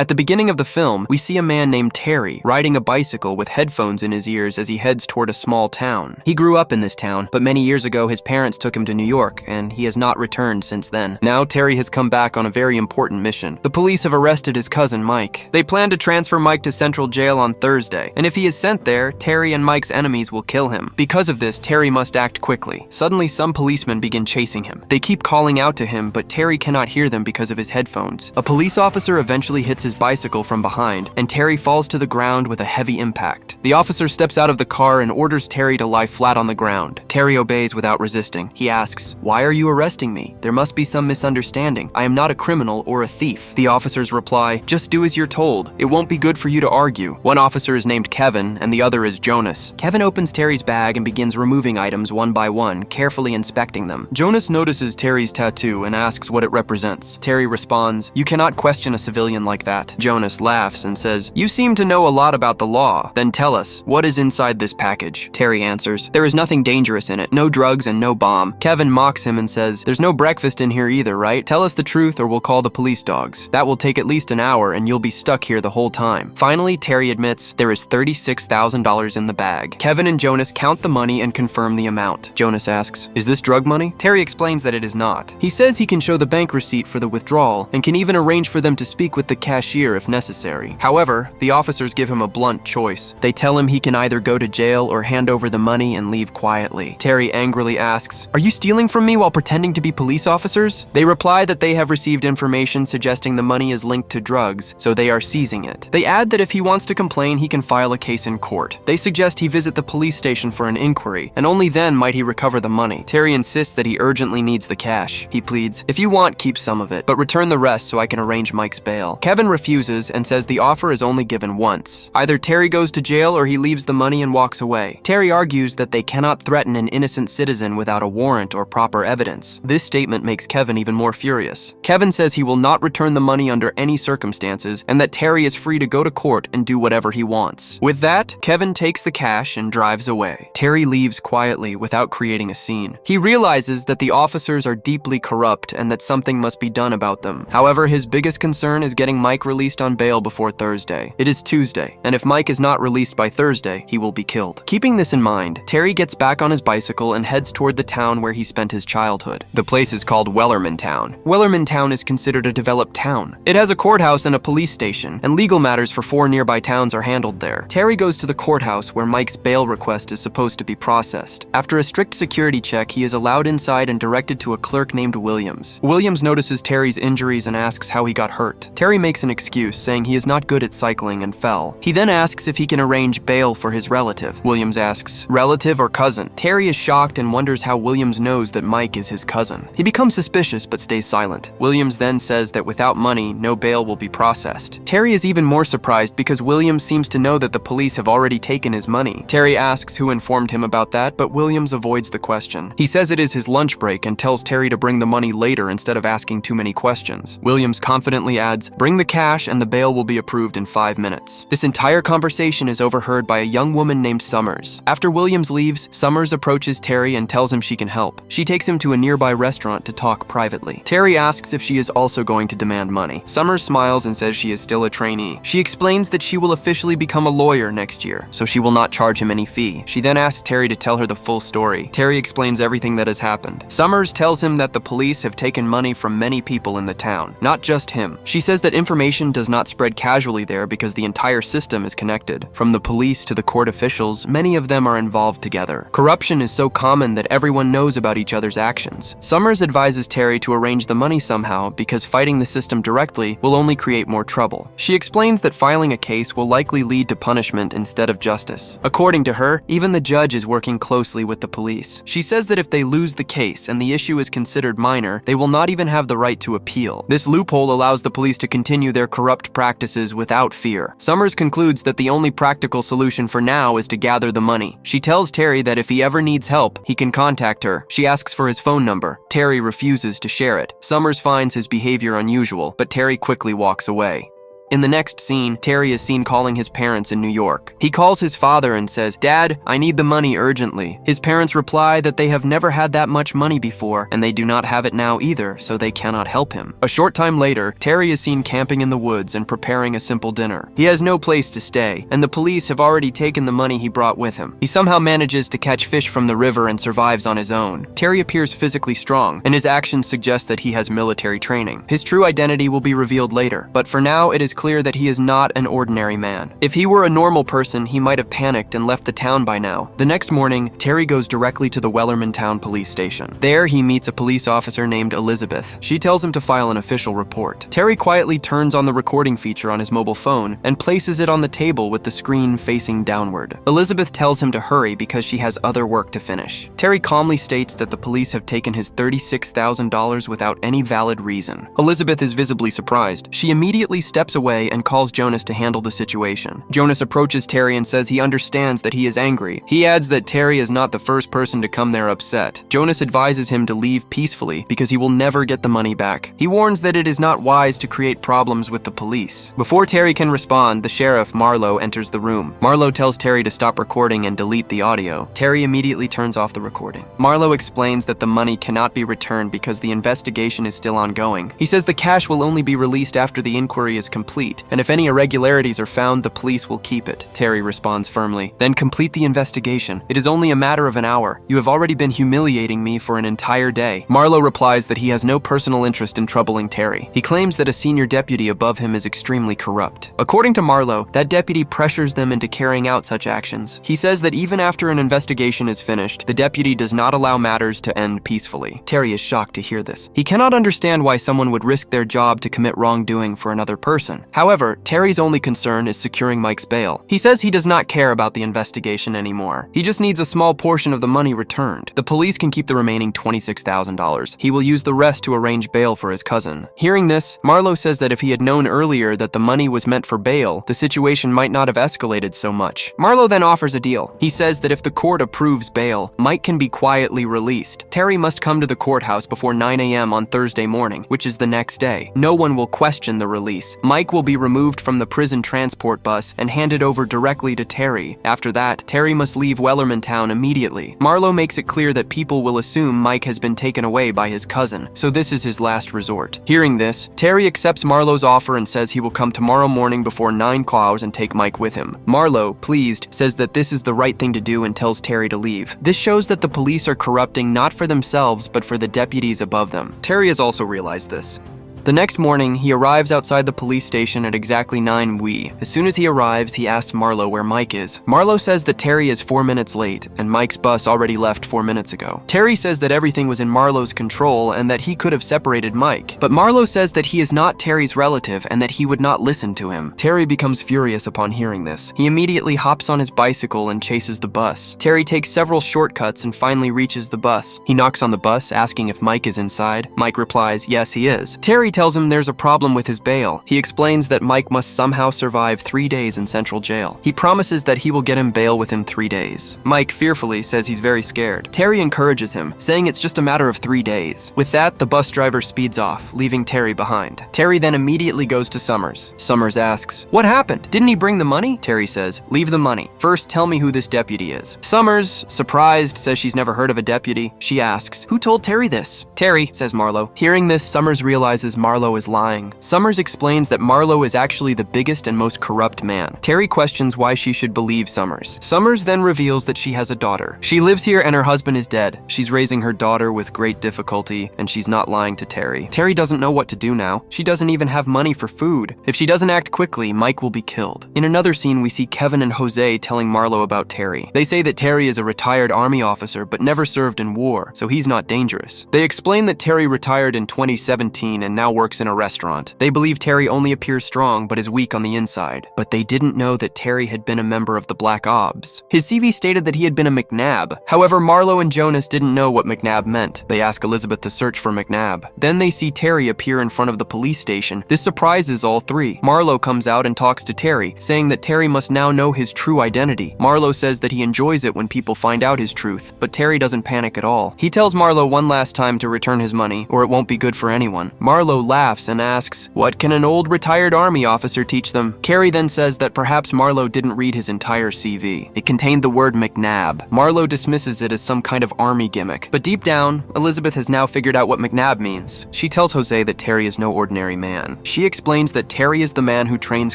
At the beginning of the film, we see a man named Terry riding a bicycle with headphones in his ears as he heads toward a small town. He grew up in this town, but many years ago his parents took him to New York, and he has not returned since then. Now Terry has come back on a very important mission. The police have arrested his cousin Mike. They plan to transfer Mike to Central Jail on Thursday, and if he is sent there, Terry and Mike's enemies will kill him. Because of this, Terry must act quickly. Suddenly, some policemen begin chasing him. They keep calling out to him, but Terry cannot hear them because of his headphones. A police officer eventually hits his bicycle from behind, and Terry falls to the ground with a heavy impact. The officer steps out of the car and orders Terry to lie flat on the ground. Terry obeys without resisting. He asks, "Why are you arresting me? There must be some misunderstanding. I am not a criminal or a thief." The officers reply, "Just do as you're told. It won't be good for you to argue." One officer is named Kevin, and the other is Jonas. Kevin opens Terry's bag and begins removing items one by one, carefully inspecting them. Jonas notices Terry's tattoo and asks what it represents. Terry responds, "You cannot question a civilian like that." Jonas laughs and says, "You seem to know a lot about the law. Then tell us, what is inside this package?" Terry answers, "There is nothing dangerous in it. No drugs and no bomb." Kevin mocks him and says, "There's no breakfast in here either, right? Tell us the truth or we'll call the police dogs. That will take at least an hour and you'll be stuck here the whole time." Finally, Terry admits there is $36,000 in the bag. Kevin and Jonas count the money and confirm the amount. Jonas asks, "Is this drug money?" Terry explains that it is not. He says he can show the bank receipt for the withdrawal and can even arrange for them to speak with the cashier if necessary. However, the officers give him a blunt choice. They tell him he can either go to jail or hand over the money and leave quietly. Terry angrily asks, "Are you stealing from me while pretending to be police officers?" They reply that they have received information suggesting the money is linked to drugs, so they are seizing it. They add that if he wants to complain, he can file a case in court. They suggest he visit the police station for an inquiry, and only then might he recover the money. Terry insists that he urgently needs the cash. He pleads, "If you want, keep some of it, but return the rest so I can arrange Mike's bail." Kevin refuses and says the offer is only given once. Either Terry goes to jail or he leaves the money and walks away. Terry argues that they cannot threaten an innocent citizen without a warrant or proper evidence. This statement makes Kevin even more furious. Kevin says he will not return the money under any circumstances and that Terry is free to go to court and do whatever he wants. With that, Kevin takes the cash and drives away. Terry leaves quietly without creating a scene. He realizes that the officers are deeply corrupt and that something must be done about them. However, his biggest concern is getting Mike released on bail before Thursday. It is Tuesday, and if Mike is not released by Thursday, he will be killed. Keeping this in mind, Terry gets back on his bicycle and heads toward the town where he spent his childhood. The place is called Wellerman Town. Wellerman Town is considered a developed town. It has a courthouse and a police station, and legal matters for 4 nearby towns are handled there. Terry goes to the courthouse where Mike's bail request is supposed to be processed. After a strict security check, he is allowed inside and directed to a clerk named Williams. Williams notices Terry's injuries and asks how he got hurt. Terry makes an excuse, saying he is not good at cycling and fell. He then asks if he can arrange bail for his relative. Williams asks, "Relative or cousin?" Terry is shocked and wonders how Williams knows that Mike is his cousin. He becomes suspicious but stays silent. Williams then says that without money, no bail will be processed. Terry is even more surprised because Williams seems to know that the police have already taken his money. Terry asks who informed him about that, but Williams avoids the question. He says it is his lunch break and tells Terry to bring the money later instead of asking too many questions. Williams confidently adds, "Bring the cash and the bail will be approved in 5 minutes." This entire conversation is overheard by a young woman named Summers. After Williams leaves, Summers approaches Terry and tells him she can help. She takes him to a nearby restaurant to talk privately. Terry asks if she is also going to demand money. Summers smiles and says she is still a trainee. She explains that she will officially become a lawyer next year, so she will not charge him any fee. She then asks Terry to tell her the full story. Terry explains everything that has happened. Summers tells him that the police have taken money from many people in the town, not just him. She says that information does not spread casually there because the entire system is connected. From the police to the court officials, many of them are involved together. Corruption is so common that everyone knows about each other's actions. Summers advises Terry to arrange the money somehow because fighting the system directly will only create more trouble. She explains that filing a case will likely lead to punishment instead of justice. According to her, even the judge is working closely with the police. She says that if they lose the case and the issue is considered minor, they will not even have the right to appeal. This loophole allows the police to continue their corrupt practices without fear. Summers concludes that the only practical solution for now is to gather the money. She tells Terry that if he ever needs help, he can contact her. She asks for his phone number. Terry refuses to share it. Summers finds his behavior unusual, but Terry quickly walks away. In the next scene, Terry is seen calling his parents in New York. He calls his father and says, "Dad, I need the money urgently." His parents reply that they have never had that much money before, and they do not have it now either, so they cannot help him. A short time later, Terry is seen camping in the woods and preparing a simple dinner. He has no place to stay, and the police have already taken the money he brought with him. He somehow manages to catch fish from the river and survives on his own. Terry appears physically strong, and his actions suggest that he has military training. His true identity will be revealed later, but for now it is clear that he is not an ordinary man. If he were a normal person, he might have panicked and left the town by now. The next morning, Terry goes directly to the Wellermantown police station. There, he meets a police officer named Elizabeth. She tells him to file an official report. Terry quietly turns on the recording feature on his mobile phone and places it on the table with the screen facing downward. Elizabeth tells him to hurry because she has other work to finish. Terry calmly states that the police have taken his $36,000 without any valid reason. Elizabeth is visibly surprised. She immediately steps away and calls Jonas to handle the situation. Jonas approaches Terry and says he understands that he is angry. He adds that Terry is not the first person to come there upset. Jonas advises him to leave peacefully because he will never get the money back. He warns that it is not wise to create problems with the police. Before Terry can respond, the sheriff, Marlowe, enters the room. Marlowe tells Terry to stop recording and delete the audio. Terry immediately turns off the recording. Marlowe explains that the money cannot be returned because the investigation is still ongoing. He says the cash will only be released after the inquiry is complete, and if any irregularities are found, the police will keep it. Terry responds firmly. "Then complete the investigation. It is only a matter of an hour. You have already been humiliating me for an entire day." Marlowe replies that he has no personal interest in troubling Terry. He claims that a senior deputy above him is extremely corrupt. According to Marlowe, that deputy pressures them into carrying out such actions. He says that even after an investigation is finished, the deputy does not allow matters to end peacefully. Terry is shocked to hear this. He cannot understand why someone would risk their job to commit wrongdoing for another person. However, Terry's only concern is securing Mike's bail. He says he does not care about the investigation anymore. He just needs a small portion of the money returned. The police can keep the remaining $26,000. He will use the rest to arrange bail for his cousin. Hearing this, Marlowe says that if he had known earlier that the money was meant for bail, the situation might not have escalated so much. Marlowe then offers a deal. He says that if the court approves bail, Mike can be quietly released. Terry must come to the courthouse before 9 a.m. on Thursday morning, which is the next day. No one will question the release. Mike will be removed from the prison transport bus and handed over directly to Terry. After that, Terry must leave Wellermantown immediately. Marlowe makes it clear that people will assume Mike has been taken away by his cousin, so this is his last resort. Hearing this, Terry accepts Marlowe's offer and says he will come tomorrow morning before 9 o'clock and take Mike with him. Marlowe, pleased, says that this is the right thing to do and tells Terry to leave. This shows that the police are corrupting not for themselves but for the deputies above them. Terry has also realized this. The next morning, he arrives outside the police station at exactly 9 WE. As soon as he arrives, he asks Marlowe where Mike is. Marlowe says that Terry is 4 minutes late, and Mike's bus already left 4 minutes ago. Terry says that everything was in Marlowe's control and that he could have separated Mike. But Marlowe says that he is not Terry's relative and that he would not listen to him. Terry becomes furious upon hearing this. He immediately hops on his bicycle and chases the bus. Terry takes several shortcuts and finally reaches the bus. He knocks on the bus, asking if Mike is inside. Mike replies, yes, he is. Terry tells him there's a problem with his bail. He explains that Mike must somehow survive 3 days in central jail. He promises that he will get him bail within 3 days. Mike fearfully says he's very scared. Terry encourages him, saying it's just a matter of 3 days. With that, the bus driver speeds off, leaving Terry behind. Terry then immediately goes to Summers. Summers asks, "What happened? Didn't he bring the money?" Terry says, "Leave the money. First, tell me who this deputy is." Summers, surprised, says she's never heard of a deputy. She asks, "Who told Terry this?" "Terry," says Marlowe. Hearing this, Summers realizes Marlowe is lying. Summers explains that Marlowe is actually the biggest and most corrupt man. Terry questions why she should believe Summers. Summers then reveals that she has a daughter. She lives here and her husband is dead. She's raising her daughter with great difficulty, and she's not lying to Terry. Terry doesn't know what to do now. She doesn't even have money for food. If she doesn't act quickly, Mike will be killed. In another scene, we see Kevin and Jose telling Marlowe about Terry. They say that Terry is a retired army officer but never served in war, so he's not dangerous. They explain that Terry retired in 2017 and now works in a restaurant. They believe Terry only appears strong but is weak on the inside. But they didn't know that Terry had been a member of the Black Ops. His CV stated that he had been a McNab. However, Marlowe and Jonas didn't know what McNab meant. They ask Elizabeth to search for McNab. Then they see Terry appear in front of the police station. This surprises all three. Marlowe comes out and talks to Terry, saying that Terry must now know his true identity. Marlowe says that he enjoys it when people find out his truth, but Terry doesn't panic at all. He tells Marlowe one last time to return his money, or it won't be good for anyone. Marlowe Marlo laughs and asks, "What can an old retired army officer teach them?" Carrie then says that perhaps Marlo didn't read his entire CV. It contained the word McNabb. Marlo dismisses it as some kind of army gimmick. But deep down, Elizabeth has now figured out what McNabb means. She tells Jose that Terry is no ordinary man. She explains that Terry is the man who trains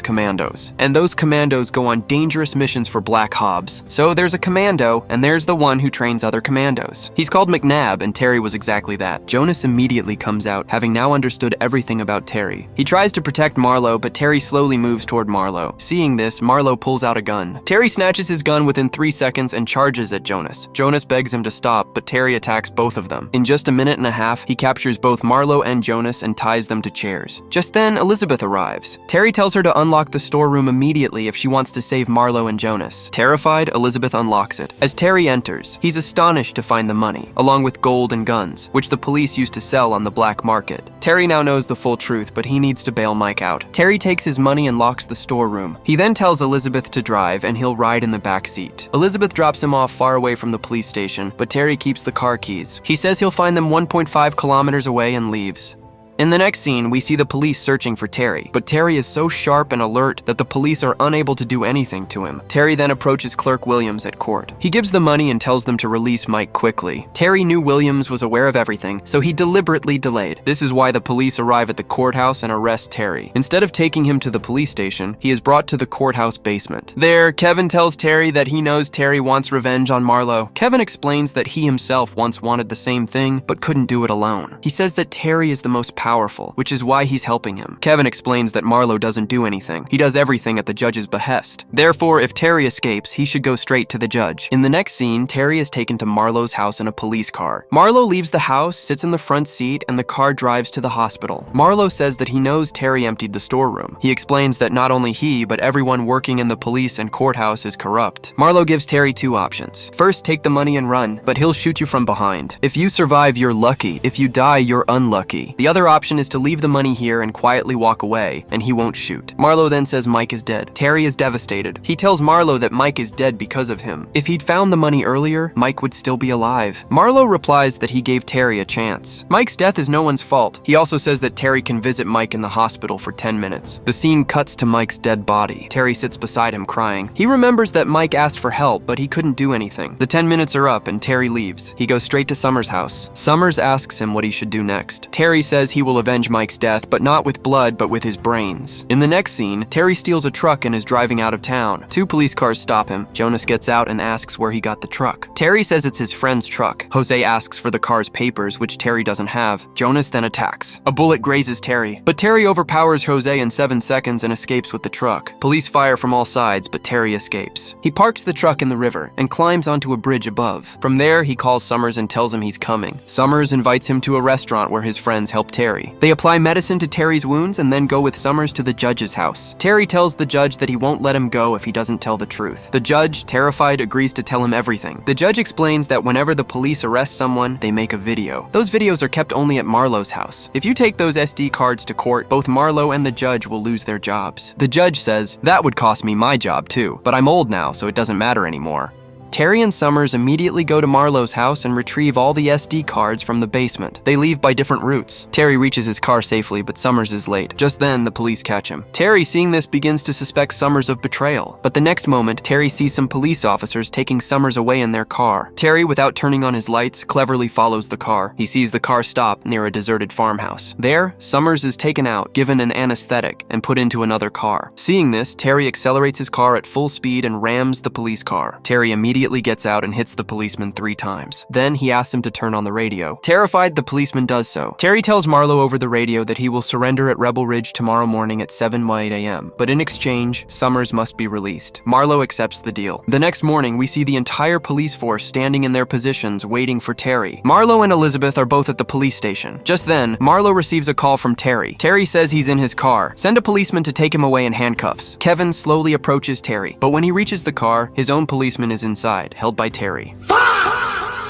commandos, and those commandos go on dangerous missions for Black Hobbs. So there's a commando, and there's the one who trains other commandos. He's called McNabb, and Terry was exactly that. Jonas immediately comes out, having now understood everything about Terry. He tries to protect Marlo, but Terry slowly moves toward Marlo. Seeing this, Marlo pulls out a gun. Terry snatches his gun within 3 seconds and charges at Jonas. Jonas begs him to stop, but Terry attacks both of them. In just a minute and a half, he captures both Marlo and Jonas and ties them to chairs. Just then, Elizabeth arrives. Terry tells her to unlock the storeroom immediately if she wants to save Marlo and Jonas. Terrified, Elizabeth unlocks it. As Terry enters, he's astonished to find the money, along with gold and guns, which the police used to sell on the black market. Terry now knows the full truth, but he needs to bail Mike out. Terry takes his money and locks the storeroom. He then tells Elizabeth to drive, and he'll ride in the back seat. Elizabeth drops him off far away from the police station, but Terry keeps the car keys. He says he'll find them 1.5 kilometers away and leaves. In the next scene, we see the police searching for Terry, but Terry is so sharp and alert that the police are unable to do anything to him. Terry then approaches Clerk Williams at court. He gives the money and tells them to release Mike quickly. Terry knew Williams was aware of everything, so he deliberately delayed. This is why the police arrive at the courthouse and arrest Terry. Instead of taking him to the police station, he is brought to the courthouse basement. There, Kevin tells Terry that he knows Terry wants revenge on Marlo. Kevin explains that he himself once wanted the same thing, but couldn't do it alone. He says that Terry is the most powerful, which is why he's helping him. Kevin explains that Marlo doesn't do anything. He does everything at the judge's behest. Therefore, if Terry escapes, he should go straight to the judge. In the next scene, Terry is taken to Marlo's house in a police car. Marlo leaves the house, sits in the front seat, and the car drives to the hospital. Marlo says that he knows Terry emptied the storeroom. He explains that not only he, but everyone working in the police and courthouse is corrupt. Marlo gives Terry 2 options. First, take the money and run, but he'll shoot you from behind. If you survive, you're lucky. If you die, you're unlucky. The other option is to leave the money here and quietly walk away, and he won't shoot. Marlo then says Mike is dead. Terry is devastated. He tells Marlo that Mike is dead because of him. If he'd found the money earlier, Mike would still be alive. Marlo replies that he gave Terry a chance. Mike's death is no one's fault. He also says that Terry can visit Mike in the hospital for 10 minutes. The scene cuts to Mike's dead body. Terry sits beside him crying. He remembers that Mike asked for help, but he couldn't do anything. The 10 minutes are up and Terry leaves. He goes straight to Summers' house. Summers asks him what he should do next. Terry says he will avenge Mike's death, but not with blood, but with his brains. In the next scene, Terry steals a truck and is driving out of town. 2 police cars stop him. Jonas gets out and asks where he got the truck. Terry says it's his friend's truck. Jose asks for the car's papers, which Terry doesn't have. Jonas then attacks. A bullet grazes Terry, but Terry overpowers Jose in 7 seconds and escapes with the truck. Police fire from all sides, but Terry escapes. He parks the truck in the river and climbs onto a bridge above. From there, he calls Summers and tells him he's coming. Summers invites him to a restaurant where his friends help Terry. They apply medicine to Terry's wounds and then go with Summers to the judge's house. Terry tells the judge that he won't let him go if he doesn't tell the truth. The judge, terrified, agrees to tell him everything. The judge explains that whenever the police arrest someone, they make a video. Those videos are kept only at Marlo's house. If you take those SD cards to court, both Marlo and the judge will lose their jobs. The judge says, "That would cost me my job too, but I'm old now, so it doesn't matter anymore." Terry and Summers immediately go to Marlo's house and retrieve all the SD cards from the basement. They leave by different routes. Terry reaches his car safely, but Summers is late. Just then, the police catch him. Terry, seeing this, begins to suspect Summers of betrayal. But the next moment, Terry sees some police officers taking Summers away in their car. Terry, without turning on his lights, cleverly follows the car. He sees the car stop near a deserted farmhouse. There, Summers is taken out, given an anesthetic, and put into another car. Seeing this, Terry accelerates his car at full speed and rams the police car. Terry immediately gets out and hits the policeman 3 times. Then he asks him to turn on the radio. Terrified, the policeman does so. Terry tells Marlo over the radio that he will surrender at Rebel Ridge tomorrow morning at 7:08 a.m. But in exchange, Summers must be released. Marlo accepts the deal. The next morning, we see the entire police force standing in their positions waiting for Terry. Marlo and Elizabeth are both at the police station. Just then, Marlo receives a call from Terry. Terry says he's in his car. Send a policeman to take him away in handcuffs. Kevin slowly approaches Terry, but when he reaches the car, his own policeman is inside, held by Terry.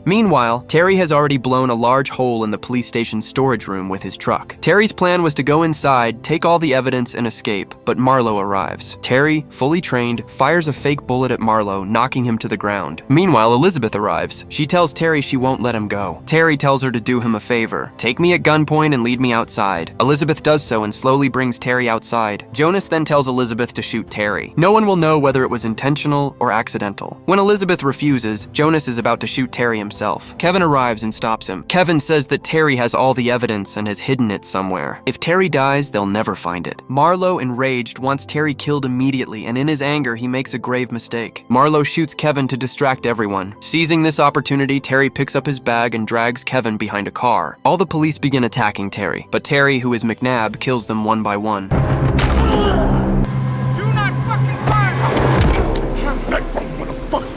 Meanwhile, Terry has already blown a large hole in the police station's storage room with his truck. Terry's plan was to go inside, take all the evidence, and escape, but Marlowe arrives. Terry, fully trained, fires a fake bullet at Marlowe, knocking him to the ground. Meanwhile, Elizabeth arrives. She tells Terry she won't let him go. Terry tells her to do him a favor. Take me at gunpoint and lead me outside. Elizabeth does so and slowly brings Terry outside. Jonas then tells Elizabeth to shoot Terry. No one will know whether it was intentional or accidental. When Elizabeth refuses, Jonas is about to shoot Terry himself. Kevin arrives and stops him. Kevin says that Terry has all the evidence and has hidden it somewhere. If Terry dies, they'll never find it. Marlowe, enraged, wants Terry killed immediately, and in his anger, he makes a grave mistake. Marlowe shoots Kevin to distract everyone. Seizing this opportunity, Terry picks up his bag and drags Kevin behind a car. All the police begin attacking Terry, but Terry, who is McNabb, kills them one by one. Do not fucking fire! Motherfucker!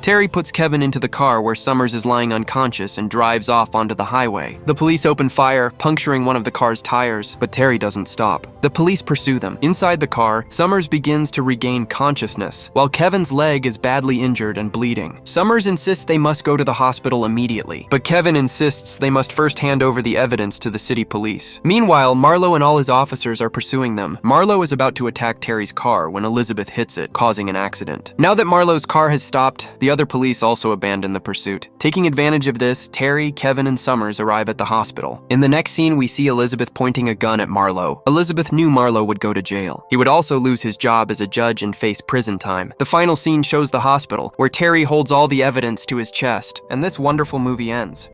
Terry puts Kevin into the car where Summers is lying unconscious and drives off onto the highway. The police open fire, puncturing one of the car's tires, but Terry doesn't stop. The police pursue them. Inside the car, Summers begins to regain consciousness, while Kevin's leg is badly injured and bleeding. Summers insists they must go to the hospital immediately, but Kevin insists they must first hand over the evidence to the city police. Meanwhile, Marlowe and all his officers are pursuing them. Marlowe is about to attack Terry's car when Elizabeth hits it, causing an accident. Now that Marlowe's car has stopped, the other police also abandon the pursuit. Taking advantage of this, Terry, Kevin, and Summers arrive at the hospital. In the next scene, we see Elizabeth pointing a gun at Marlowe. Elizabeth knew Marlowe would go to jail. He would also lose his job as a judge and face prison time. The final scene shows the hospital, where Terry holds all the evidence to his chest, and this wonderful movie ends.